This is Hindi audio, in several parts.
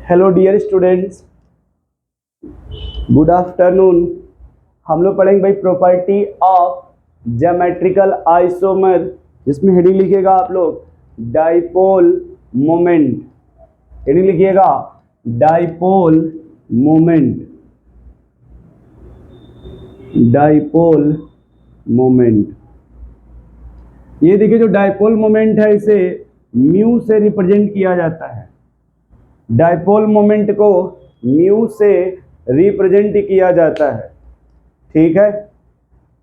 Hello dear students, good afternoon. हम लोग पढ़ेंगे भाई प्रॉपर्टी ऑफ ज्योमेट्रिकल आइसोमर, जिसमें हेडिंग लिखिएगा आप लोग डाइपोल मोमेंट। हेडिंग लिखिएगा डाइपोल मोमेंट, डाइपोल मोमेंट। ये देखिए जो डाइपोल मोमेंट है इसे म्यू से रिप्रेजेंट किया जाता है। डाइपोल मोमेंट को म्यू से रिप्रेजेंट किया जाता है, ठीक है।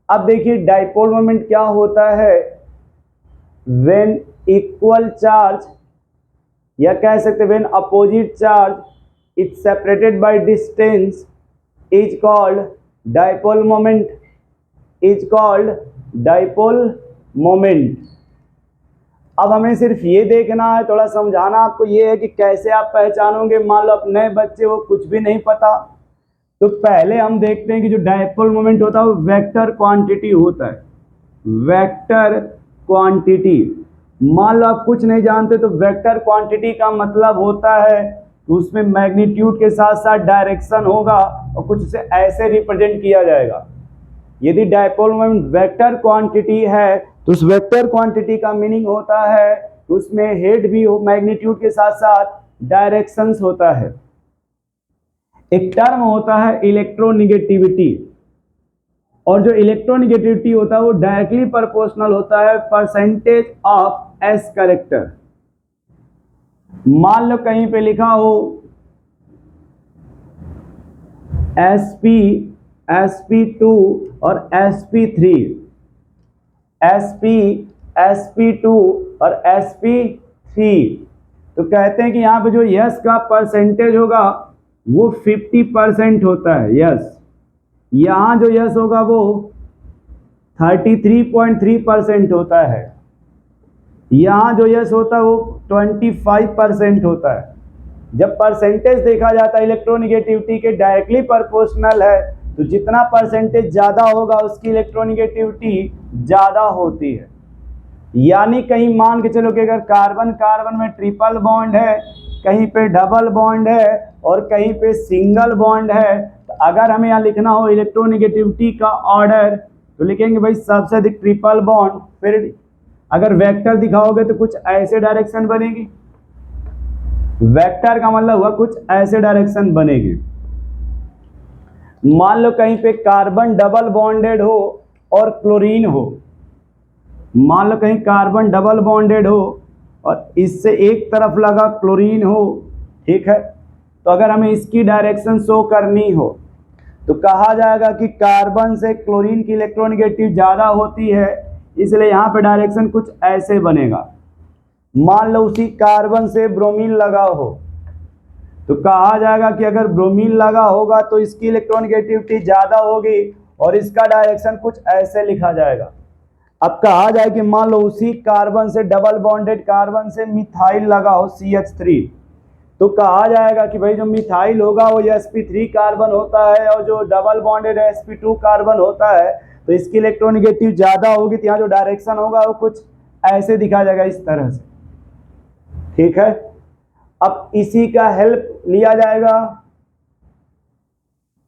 अब देखिए डाइपोल मोमेंट क्या होता है। व्हेन इक्वल चार्ज, या कह सकते हैं when opposite charge is separated by distance is called dipole moment, is called dipole moment. अब हमें सिर्फ ये देखना है, थोड़ा समझाना आपको ये है कि कैसे आप पहचानोगे। मान लो आप नए बच्चे हो, कुछ भी नहीं पता, तो पहले हम देखते हैं कि जो डाइपोल मोमेंट होता है वो वेक्टर क्वांटिटी होता है। वेक्टर क्वांटिटी, मान लो आप कुछ नहीं जानते तो वेक्टर क्वांटिटी का मतलब होता है कि उसमें मैग्नीट्यूड के साथ साथ डायरेक्शन होगा और कुछ उसे ऐसे रिप्रेजेंट किया जाएगा। यदि डाइपोल मोमेंट वेक्टर क्वांटिटी है तो उस वेक्टर क्वांटिटी का मीनिंग होता है उसमें हेड भी हो, मैग्नीट्यूड के साथ साथ डायरेक्शंस होता है। एक टर्म होता है इलेक्ट्रोनिगेटिविटी, और जो इलेक्ट्रोनिगेटिविटी होता है वो डायरेक्टली प्रोपोर्शनल होता है परसेंटेज ऑफ एस कैरेक्टर। मान लो कहीं पे लिखा हो sp sp2 और sp3, sp2 और sp3, तो कहते हैं कि यहाँ पे जो यस का परसेंटेज होगा वो 50% होता है यस। यहाँ जो यस होगा वो 33.3% होता है। यहाँ जो यस होता है वो 25% होता है। जब परसेंटेज देखा जाता है इलेक्ट्रोनिगेटिविटी के डायरेक्टली प्रोपोर्शनल है, तो जितना परसेंटेज ज़्यादा होगा उसकी इलेक्ट्रोनिगेटिविटी ज़्यादा होती है। यानी कहीं मान के चलो कि अगर कार्बन कार्बन में ट्रिपल बॉन्ड है, कहीं पे डबल बॉन्ड है और कहीं पे सिंगल बॉन्ड है, तो अगर हमें यहाँ लिखना हो इलेक्ट्रोनिगेटिविटी का ऑर्डर तो लिखेंगे भाई सबसे अधिक ट्रिपल बॉन्ड। फिर अगर वेक्टर दिखाओगे तो कुछ ऐसे डायरेक्शन बनेगी। वेक्टर का मतलब हुआ कुछ ऐसे डायरेक्शन बनेगी। मान लो कहीं पे कार्बन डबल बॉन्डेड हो और क्लोरीन हो, मान लो कहीं कार्बन डबल बॉन्डेड हो और इससे एक तरफ लगा क्लोरीन हो, ठीक है। तो अगर हमें इसकी डायरेक्शन शो करनी हो तो कहा जाएगा कि कार्बन से क्लोरीन की इलेक्ट्रोनिगेटिव ज़्यादा होती है, इसलिए यहाँ पे डायरेक्शन कुछ ऐसे बनेगा। मान लो उसी कार्बन से ब्रोमीन लगा हो तो कहा जाएगा कि अगर ब्रोमीन लगा होगा तो इसकी इलेक्ट्रोनिगेटिविटी ज़्यादा होगी और इसका डायरेक्शन कुछ ऐसे लिखा जाएगा। अब कहा जाए कि मान लो उसी कार्बन से डबल बॉन्डेड कार्बन से मिथाइल लगा हो CH3, तो कहा जाएगा कि भाई जो मिथाइल होगा वो sp3 कार्बन होता है और जो डबल बॉन्डेड sp2 कार्बन होता है, तो इसकी इलेक्ट्रोनिगेटिव ज़्यादा होगी। तो यहाँ जो डायरेक्शन होगा वो कुछ ऐसे दिखा जाएगा, इस तरह से, ठीक है। अब इसी का हेल्प लिया जाएगा,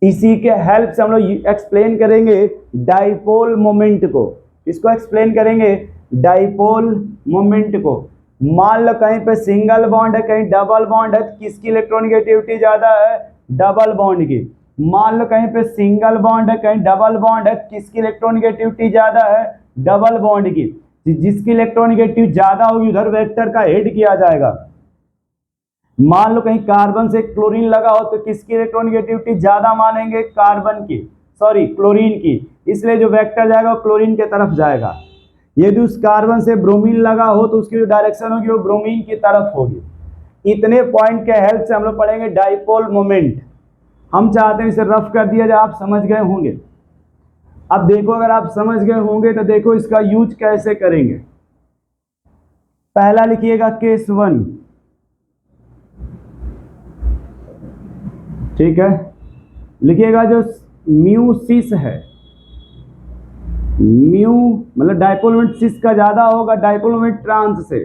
इसी के हेल्प से हम लोग एक्सप्लेन करेंगे डाइपोल मोमेंट को। इसको एक्सप्लेन करेंगे डाइपोल मोमेंट को। मान लो कहीं पे सिंगल बॉन्ड है, कहीं डबल बॉन्ड है, तो किसकी इलेक्ट्रोनिगेटिविटी ज्यादा है? डबल बॉन्ड की। मान लो कहीं पे सिंगल बॉन्ड है, कहीं डबल बॉन्ड है, किसकी इलेक्ट्रोनिगेटिविटी ज्यादा है? डबल बॉन्ड की। जिसकी इलेक्ट्रोनिगेटिव ज्यादा होगी उधर वेक्टर का हेड किया जाएगा। मान लो कहीं कार्बन से क्लोरीन लगा हो तो किसकी इलेक्ट्रोनिगेटिविटी ज्यादा मानेंगे? कार्बन की, सॉरी क्लोरीन की, इसलिए जो वेक्टर जाएगा वो क्लोरीन के तरफ जाएगा। यदि उस कार्बन से ब्रोमीन लगा हो तो उसकी जो डायरेक्शन होगी वो ब्रोमीन की तरफ होगी। इतने पॉइंट के हेल्प से हम लोग पढ़ेंगे डाइपोल मोमेंट। हम चाहते हैं इसे रफ कर दिया जाए, आप समझ गए होंगे। अब देखो, अगर आप समझ गए होंगे तो देखो इसका यूज कैसे करेंगे। पहला लिखिएगा केस 1, ठीक है। लिखिएगा जो म्यू सिस है, म्यू मतलब डाइपोल मोमेंट सिस का ज्यादा होगा डाइपोल मोमेंट ट्रांस से।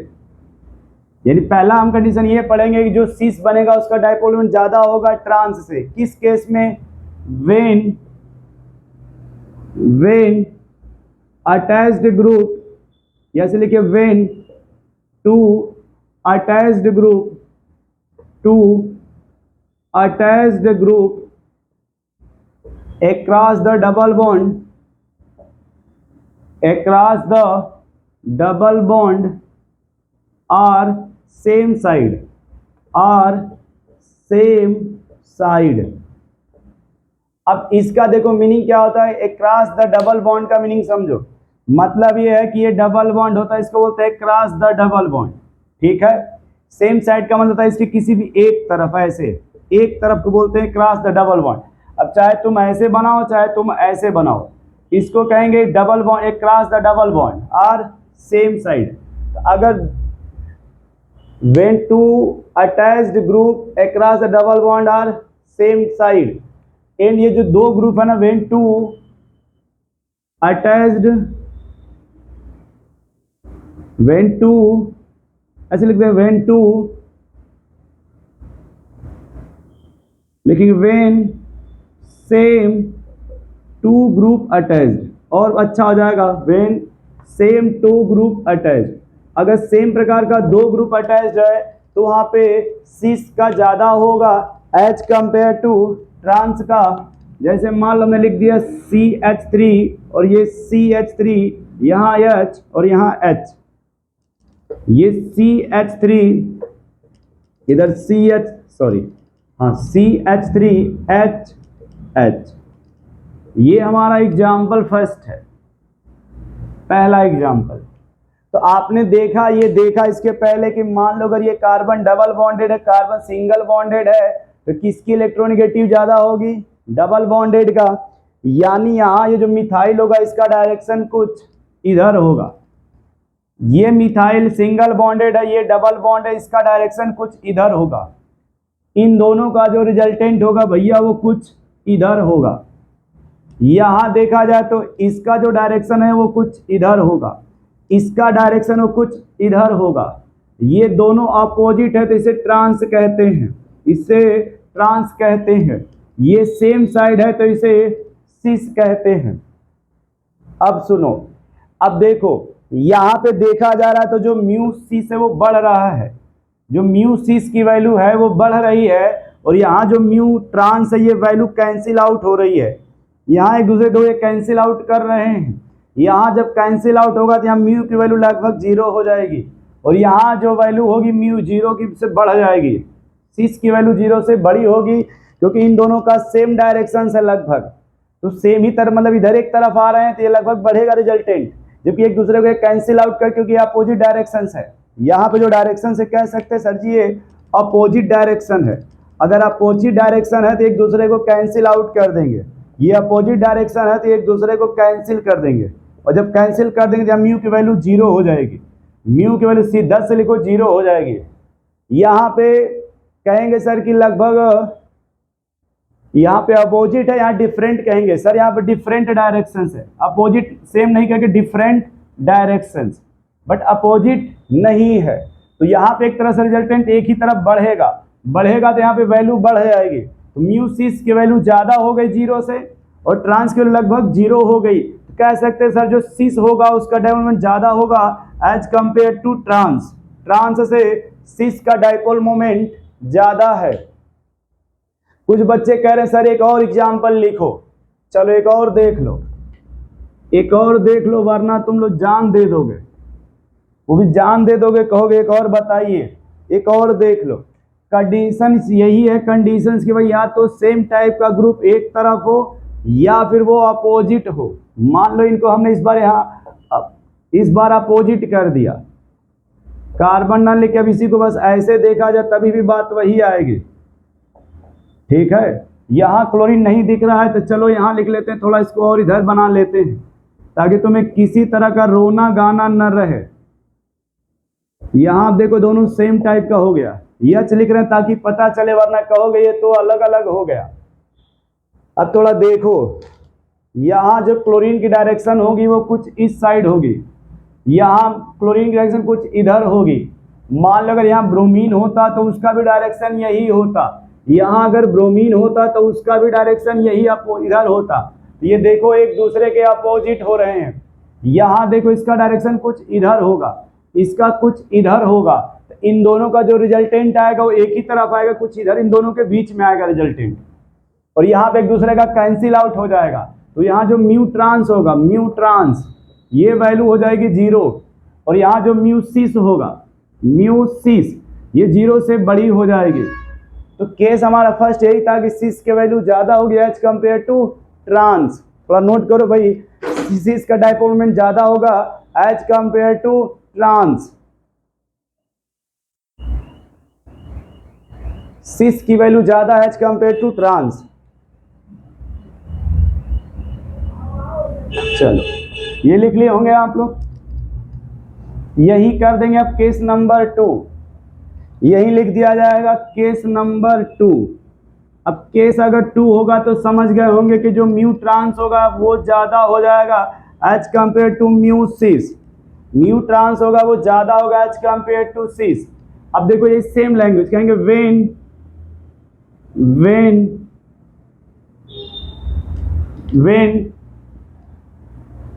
यानी पहला हम कंडीशन ये पढ़ेंगे कि जो सिस बनेगा उसका डाइपोल मोमेंट ज्यादा होगा ट्रांस से। किस केस में? वेन अटैच्ड ग्रुप, या से लिखिए when two attached group across the double bond are same side अब इसका देखो मीनिंग क्या होता है। across the double bond का मीनिंग समझो। मतलब ये है कि ये डबल बॉन्ड होता है, इसको बोलते हैं क्रॉस द डबल बॉन्ड। ठीक है। सेम साइड का मतलब होता है इसके किसी भी एक तरफ, ऐसे एक तरफ को बोलते हैं क्रॉस द डबल बॉन्ड। अब चाहे तुम ऐसे बनाओ चाहे तुम ऐसे बनाओ, इसको कहेंगे double bond, across the double bond are same side. अगर when two attached group across the double bond are same side, and ये जो दो ग्रुप है ना, when two ऐसे लिखते हैं when two, लिखेंगे when same two group attached, और अच्छा हो जाएगा when same two group attached। अगर सेम प्रकार का दो ग्रुप अटैच्ड है तो वहां पे सिस का ज्यादा होगा एज कंपेयर टू ट्रांस का। जैसे मान लो हमने लिख दिया CH3 और ये CH3, यहाँ H और यहाँ H, ये CH3 इधर CH3H। ये हमारा एग्जाम्पल फर्स्ट है, पहला एग्जाम्पल। तो आपने देखा, ये देखा इसके पहले कि मान लो अगर ये कार्बन डबल बॉन्डेड है, कार्बन सिंगल बॉन्डेड है, तो किसकी इलेक्ट्रोनेगेटिव ज्यादा होगी? डबल बॉन्डेड का। यानी यहाँ ये जो मिथाइल होगा इसका डायरेक्शन कुछ इधर होगा। ये मिथाइल सिंगल बॉन्डेड है, ये डबल बॉन्ड है, इसका डायरेक्शन कुछ इधर होगा। इन दोनों का जो रिजल्टेंट होगा भैया वो कुछ इधर होगा। यहां देखा जाए तो इसका जो डायरेक्शन है वो कुछ इधर होगा, इसका डायरेक्शन वो कुछ इधर होगा। ये दोनों अपोजिट है तो इसे ट्रांस कहते हैं, ये सेम साइड है तो इसे सिस कहते हैं। अब सुनो, अब देखो यहां पे देखा जा रहा है तो जो म्यू सिस है वो बढ़ रहा है, जो म्यू सिस की वैल्यू है वो बढ़ रही है, और यहाँ जो म्यू ट्रांस है ये वैल्यू कैंसिल आउट हो रही है। यहाँ एक दूसरे को ये कैंसिल आउट कर रहे हैं। यहाँ जब कैंसिल आउट होगा तो यहाँ म्यू की वैल्यू लगभग 0 हो जाएगी, और यहाँ जो वैल्यू होगी म्यू 0 की से बढ़ जाएगी, सिस की वैल्यू 0 से बड़ी होगी, क्योंकि इन दोनों का सेम डायरेक्शन है लगभग। तो सेम ही तरफ, मतलब इधर एक तरफ आ रहे हैं तो ये लगभग बढ़ेगा रिजल्टेंट, जबकि एक दूसरे को कैंसिल आउट कर, क्योंकि अपोजिट डायरेक्शन है। यहाँ पे जो डायरेक्शन से कह सकते हैं सर जी ये अपोजिट डायरेक्शन है। अगर अपोजिट डायरेक्शन है तो एक दूसरे को कैंसिल आउट कर देंगे, ये अपोजिट डायरेक्शन है तो एक दूसरे को कैंसिल कर देंगे, और जब कैंसिल कर देंगे तो म्यू की वैल्यू 0 हो जाएगी। म्यू की वैल्यू 10 से लिखो 0 हो जाएगी। यहाँ पे कहेंगे सर कि लगभग यहाँ पे अपोजिट है, यहाँ डिफरेंट कहेंगे सर, यहाँ पे डिफरेंट डायरेक्शंस है। अपोजिट सेम नहीं कहेंगे, डिफरेंट डायरेक्शंस, बट अपोजिट नहीं है। तो यहाँ पे एक तरह से रिजल्टेंट एक ही तरफ बढ़ेगा तो यहाँ पे वैल्यू बढ़ जाएगी। तो म्यू सिस की वैल्यू ज्यादा हो गई 0 से, और ट्रांस की वैल्यू लगभग 0 हो गई। तो कह सकते हैं सर जो सिस होगा उसका डाइपोल मोमेंट ज्यादा होगा as compare to trans. Trans से सिस का डाइपोल मोमेंट ज्यादा है। कुछ बच्चे कह रहे हैं सर एक और एग्जाम्पल लिखो। चलो एक और देख लो, वरना तुम लोग जान दे दोगे, वो भी जान दे दोगे, कहोगे एक और बताइए, एक और देख लो। कंडीशन यही है, कंडीशन की भाई या तो सेम टाइप का ग्रुप एक तरफ हो या फिर वो अपोजिट हो। मान लो इनको हमने इस बार अपोजिट कर दिया, कार्बन ना लेके अब इसी को बस ऐसे देखा जाए तभी भी बात वही आएगी। ठीक है, यहाँ क्लोरीन नहीं दिख रहा है तो चलो यहाँ लिख लेते हैं, थोड़ा इसको और इधर बना लेते हैं ताकि तुम्हें किसी तरह का रोना गाना न रहे। यहाँ देखो दोनों सेम टाइप का हो गया, यच लिख रहे हैं ताकि पता चले, वरना कहोगे ये तो अलग अलग हो गया। अब थोड़ा देखो, यहाँ जो क्लोरीन की डायरेक्शन होगी वो कुछ इस साइड होगी, यहाँ क्लोरीन की डायरेक्शन कुछ इधर होगी, मान लो अगर यहाँ ब्रोमीन होता तो उसका भी डायरेक्शन यही होता, यहाँ अगर ब्रोमीन होता तो उसका भी डायरेक्शन यही इधर होता। तो ये देखो एक दूसरे के अपोजिट हो रहे हैं। यहाँ देखो इसका डायरेक्शन कुछ इधर होगा, इसका कुछ इधर होगा, तो इन दोनों का जो रिजल्टेंट आएगा वो एक ही तरफ आएगा, कुछ इधर इन दोनों के बीच में आएगा रिजल्टेंट, और यहाँ पे एक दूसरे का कैंसिल आउट हो जाएगा। तो यहाँ जो म्यू ट्रांस होगा, म्यू ट्रांस ये वैल्यू हो जाएगी 0, और यहाँ जो म्यू सिस होगा, म्यू सिस ये 0 से बड़ी हो जाएगी। तो केस हमारा फर्स्ट यही था कि सिस के वैल्यू ज़्यादा होगी एज कंपेयर टू ट्रांस। थोड़ा नोट करो भाई, सिस का डाइपोल मोमेंट ज़्यादा होगा एज कंपेयर टू ट्रांस। सिस की वैल्यू ज़्यादा एज कंपेयर टू ट्रांस। चलो ये लिख लिए होंगे आप लोग, यही कर देंगे अब केस नंबर 2, यही लिख दिया जाएगा केस नंबर 2। अब केस अगर 2 होगा तो समझ गए होंगे कि जो म्यू ट्रांस होगा वो ज़्यादा हो जाएगा as compare to mu cis, mu trans होगा वो ज़्यादा होगा एज कंपेयर टू सिस। अब देखो ये सेम लैंग्वेज कहेंगे, when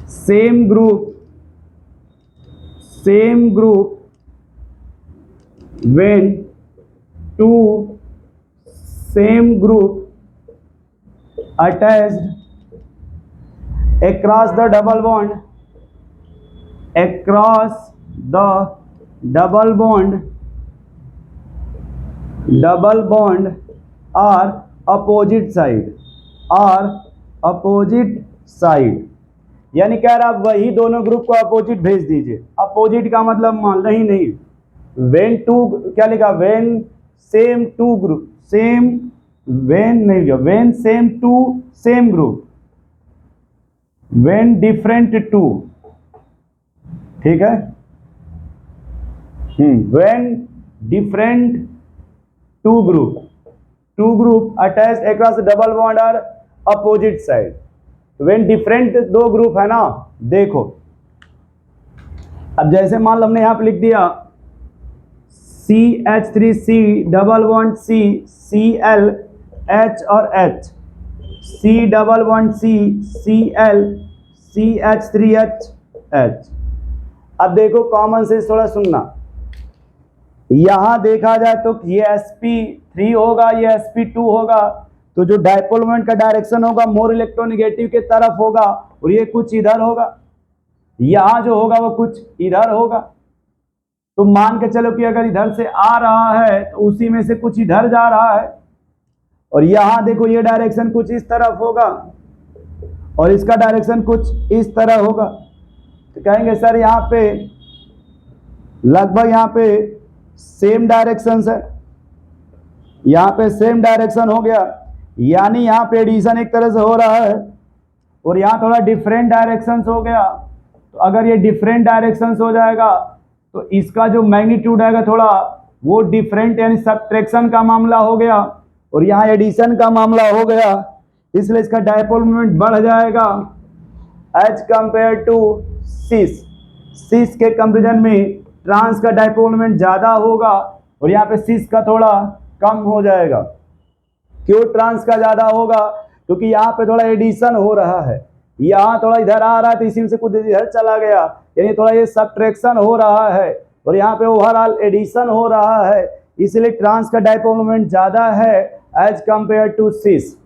same group when two same group attached across the double bond are opposite side, यानी कह रहा वही दोनों ग्रुप को अपोजिट भेज दीजिए। अपोजिट का मतलब मान नहीं, वेन टू क्या लिखा, when same two group, when same two same group, when different two, ठीक है, when different two group attach across double bond are opposite side. When different दो ग्रुप है ना, देखो अब जैसे मान लो हमने यहां पे लिख दिया CH3C double bond C Cl H और H, C double bond C Cl CH3H H। अब देखो कॉमन सेंस थोड़ा सुनना, यहां देखा जाए तो ये sp3 होगा, ये sp2 होगा, तो जो डाइपोल मोमेंट का डायरेक्शन होगा मोर इलेक्ट्रोनेगेटिव के तरफ होगा, और ये कुछ इधर होगा, यहां जो होगा वो कुछ इधर होगा। तो मान के चलो कि अगर इधर से आ रहा है तो उसी में से कुछ इधर जा रहा है, और यहां देखो ये डायरेक्शन कुछ इस तरफ होगा और इसका डायरेक्शन कुछ इस तरह होगा। तो कहेंगे सर यहाँ पे लगभग यहाँ पे सेम डायरेक्शन है, यहाँ पे सेम डायरेक्शन हो गया, यानी यहाँ पे एडिशन एक तरह से हो रहा है, और यहाँ थोड़ा डिफरेंट डायरेक्शंस हो गया। तो अगर ये डिफरेंट डायरेक्शंस हो जाएगा तो इसका जो मैग्नीट्यूड आएगा थोड़ा वो डिफरेंट, यानी सबट्रैक्शन का मामला हो गया, और यहाँ एडिशन का मामला हो गया, इसलिए इसका डाइपोल मोमेंट बढ़ जाएगा एज कंपेयर टू सिस। सिस के कंपेरिजन में ट्रांस का डाइपोल मोमेंट ज़्यादा होगा, और यहाँ पे सिस का थोड़ा कम हो जाएगा। क्यों ट्रांस का ज़्यादा होगा? क्योंकि यहाँ पे थोड़ा एडिशन हो रहा है, यहाँ थोड़ा इधर आ रहा है तो इसी में से कुछ इधर चला गया, यानी थोड़ा ये सबट्रैक्शन हो रहा है, और यहाँ पे ओवरऑल एडिशन हो रहा है, इसलिए ट्रांस का डाइपोल मोमेंट ज़्यादा है एज कंपेयर टू सिस।